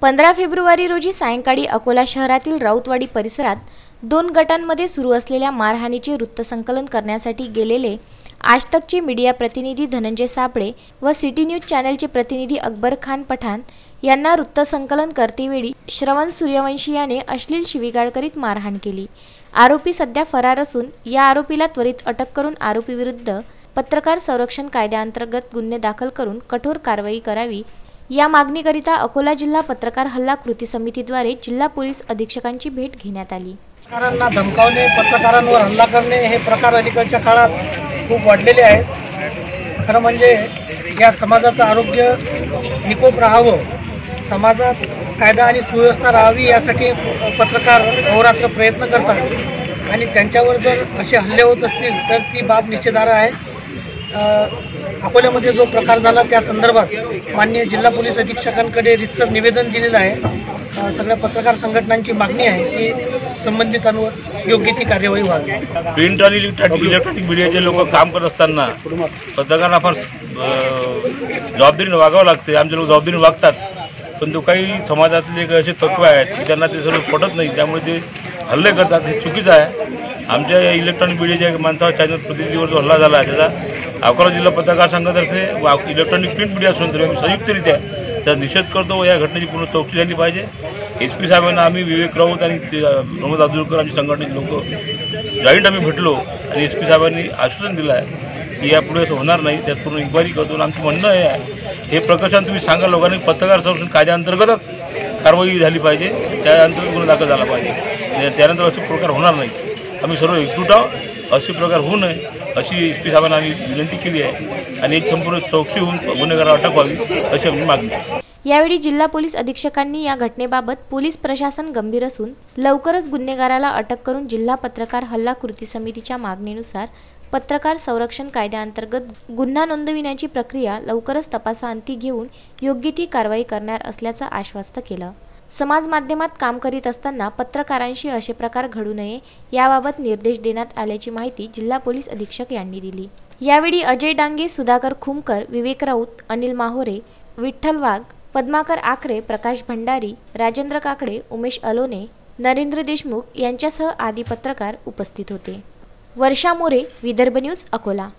15 February रोजी सायंकाळी अकोला शहरातील राऊतवाडी परिसरात 2 गटांमध्ये सुरू असलेल्या मारहाणीचे वृत्तसंकलन करण्यासाठी गेलेले आजतकचे मीडिया प्रतिनिधी धनंजय सापळे व सिटी न्यूज चॅनलचे प्रतिनिधी अकबर खान पठाण यांना वृत्तसंकलन करतेवेळी श्रवण सूर्यवंशी याने अश्लील शिवीगाळ करीत मारहाण केली। आरोपी सध्या फरार असून या आरोपीला त्वरित अटक करून आरोपीविरुद्ध पत्रकार संरक्षण कायद्याअंतर्गत गुन्हे दाखल करून कठोर कारवाई करावी या मागणीकरिता अकोला जिल्हा पत्रकार हल्ला कृती समितीद्वारे जिल्हा पोलीस अधीक्षकांची भेट घेण्यात आली। पत्रकारांना धमकावणे, पत्रकारांवर हल्ला करणे हे प्रकार अलीकडच्या काळात खूप वाढलेले आहेत। खरं म्हणजे या समाजाचं आरोग्य निकोप राहावं, समाजात कायदा आणि सुव्यवस्था राहावी यासाठी पत्रकार अहोरात्र प्रयत्न करतात आणि त्यांच्यावर जर असे हल्ले होत असतील तर ती बाब निषेधार्ह आहे। अकोल्यामध्ये जो प्रकार झाला त्या संदर्भात माननीय जिल्हा पोलीस अधीक्षकांकडे रितसर निवेदन दिलेलं आहे। सगळ्या पत्रकार संघटनांची मागणी आहे की संबंधितांवर योग्य ती कार्यवाही व्हावी। प्रिंट आणि इलेक्ट्रॉनिक मीडियाचे लोक काम करत असताना पत्रकारांना फार जबाबदारीने वागावं लागते। आमचे लोक जबाबदारीने वागतात, पण तो काही समाजातले असे तत्व आहेत की त्यांना ते सर्व पटत नाही, त्यामुळे ते हल्ले करतात। हे चुकीचं आहे। आमच्या इलेक्ट्रॉनिक मीडियाच्या माणसावर चॅनल प्रतिनिधीवर जो हल्ला झाला त्याचा अकोला जिल्हा पत्रकार संघातर्फे इलेक्ट्रॉनिक प्रिंट मीडिया संस्थेतर्फे आम्ही संयुक्तरित्या त्याचा निषेध करतो व या घटनेची पूर्ण चौकशी झाली पाहिजे। SP साहेबांना आम्ही विवेक राऊत आणि मोहम्मद अब्दुलकर आमच्या संघटनेचे लोक जॉईंट आम्ही भेटलो आणि SP साहेबांनी आश्वासन दिलं आहे की यापुढे असं होणार नाही, त्यात पूर्ण इन्क्वायरी करतो। आमचं म्हणणं हे प्रकरण तुम्ही सांगा लोकांनी पत्रकार संरक्षण कायद्याअंतर्गतच कारवाई झाली पाहिजे, त्या अंतर्गत गुन्हा दाखल झाला पाहिजे। त्यानंतर असे प्रकार होणार नाही। आम्ही सर्व एकजूट आहोत, असे प्रकार होऊ नये अशी SP साहेबांना आम्ही विनंती केली आहे आणि एक संपूर्ण चौकशी होऊन गुन्हेगाराला अटक व्हावी अशी आमची मागणी आहे। यावेळी जिल्हा पोलीस अधीक्षकांनी या घटनेबाबत पोलीस प्रशासन गंभीर असून लवकरच गुन्हेगाराला अटक करून जिल्हा पत्रकार हल्ला कृती समितीच्या मागणीनुसार पत्रकार संरक्षण कायद्याअंतर्गत गुन्हा नोंदविण्याची प्रक्रिया लवकरच तपासाअंती घेऊन योग्य ती कारवाई करणार असल्याचं आश्वस्त केलं। समाज माध्यमात काम करीत असताना पत्रकारांशी असे प्रकार घडू नये याबाबत निर्देश देण्यात आल्याची माहिती जिल्हा पोलीस अधीक्षक यांनी दिली। यावेळी अजय डांगे, सुधाकर खुमकर, विवेक राऊत, अनिल माहोरे, विठ्ठल वाघ, पद्माकर आकरे, प्रकाश भंडारी, राजेंद्र काकडे, उमेश अलोने, नरेंद्र देशमुख यांच्यासह आदी पत्रकार उपस्थित होते। वर्षा मोरे, विदर्भ न्यूज, अकोला।